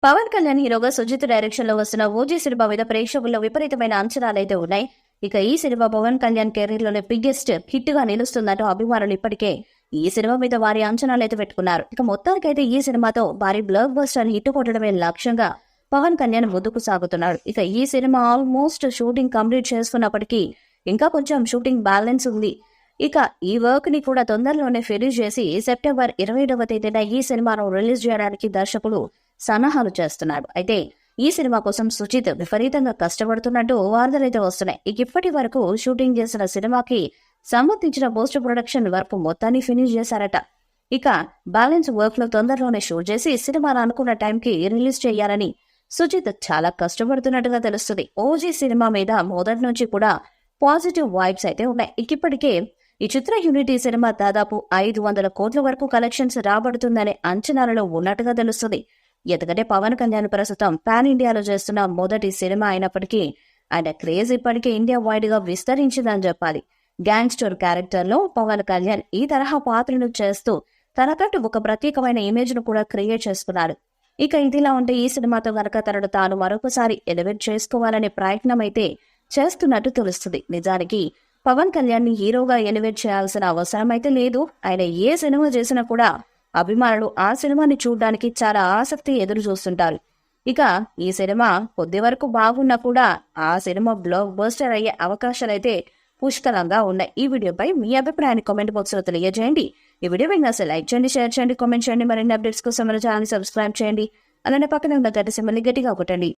పవన్ కళ్యాణ్ హీరోగా సుజిత్ డైరెక్షన్ లో వస్తున్న ఓజీ సినిమా మీద ప్రేక్షకుల్లో విపరీతమైన అంచనాలైతే ఉన్నాయి. ఇక ఈ సినిమా పవన్ కళ్యాణ్ కెరీర్ లోనే బిగ్గెస్ట్ హిట్ గా నిలుస్తుందంటూ అభిమానులు ఇప్పటికే ఈ సినిమా మీద వారి అంచనాలైతే పెట్టుకున్నారు. ఇక మొత్తానికైతే ఈ సినిమాతో భారీ బ్లాక్ బస్టర్ హిట్ కొట్టడమే లక్ష్యంగా పవన్ కళ్యాణ్ ముందుకు సాగుతున్నాడు. ఇక ఈ సినిమా ఆల్మోస్ట్ షూటింగ్ కంప్లీట్ చేసుకున్నప్పటికీ ఇంకా కొంచెం షూటింగ్ బ్యాలెన్స్ ఉంది. ఇక ఈ వర్క్ ని కూడా తొందరలోనే ఫినిష్ చేసి సెప్టెంబర్ 27వ తేదీన ఈ సినిమాను రిలీజ్ చేయడానికి దర్శకుడు సన్నాహాలు చేస్తున్నాడు. అయితే ఈ సినిమా కోసం సుజిత్ విపరీతంగా కష్టపడుతున్నట్టు వార్తలైతే వస్తున్నాయి. ఇక ఇప్పటి వరకు షూటింగ్ చేసిన సినిమాకి సంబంధించిన పోస్ట్ ప్రొడక్షన్ వర్క్ మొత్తాన్ని ఫినిష్ చేశారట. ఇక బ్యాలెన్స్ వర్క్ లో తొందరలోనే షూట్ చేసి సినిమాను అనుకున్న టైంకి రిలీజ్ చేయాలని సుజిత్ చాలా కష్టపడుతున్నట్టుగా తెలుస్తుంది. ఓజీ సినిమా మీద మొదటి నుంచి కూడా పాజిటివ్ వైబ్స్ అయితే ఉన్నాయి. ఇప్పటికే ఈ చిత్ర యూనిట్ ఈ సినిమా దాదాపు 500 కోట్ల వరకు కలెక్షన్స్ రాబడుతుందనే అంచనాలలో ఉన్నట్టుగా తెలుస్తుంది. ఎందుకంటే పవన్ కళ్యాణ్ ప్రస్తుతం పాన్ ఇండియాలో చేస్తున్న మొదటి సినిమా అయినప్పటికీ ఆయన క్రేజ్ ఇప్పటికే ఇండియా వైడ్ గా విస్తరించిందని చెప్పాలి. గ్యాంగ్స్టర్ క్యారెక్టర్ లో పవన్ కళ్యాణ్ ఈ తరహా పాత్రను చేస్తూ తనకంటూ ఒక ప్రత్యేకమైన ఇమేజ్ ను కూడా క్రియేట్ చేసుకున్నాడు. ఇక ఇదిలా ఉంటే ఈ సినిమాతో గనక తనను తాను మరొకసారి ఎలివేట్ చేసుకోవాలనే ప్రయత్నం అయితే చేస్తున్నట్టు తెలుస్తుంది. నిజానికి పవన్ కళ్యాణ్ ని హీరోగా ఎలివేట్ చేయాల్సిన అవసరం అయితే లేదు. ఆయన ఏ సినిమా చేసినా కూడా అభిమానులు ఆ సినిమాని చూడడానికి చాలా ఆసక్తి ఎదురు చూస్తుంటారు. ఇక ఈ సినిమా కొద్ది వరకు బాగున్నా కూడా ఆ సినిమా బ్లాక్ బస్టర్ అయ్యే అవకాశాలైతే పుష్కలంగా ఉన్నాయి. ఈ వీడియోపై మీ అభిప్రాయాన్ని కామెంట్ బాక్స్ లో తెలియజేయండి. ఈ వీడియో మీకు అసలు లైక్ చేయండి, షేర్ చేయండి, కామెంట్ చేయండి. మరిన్ని అప్డేట్స్ కోసం మన ఛానల్ సబ్స్క్రైబ్ చేయండి. అలానే పక్కన ఉన్న గంట సింబల్ని గట్టిగా కొట్టండి.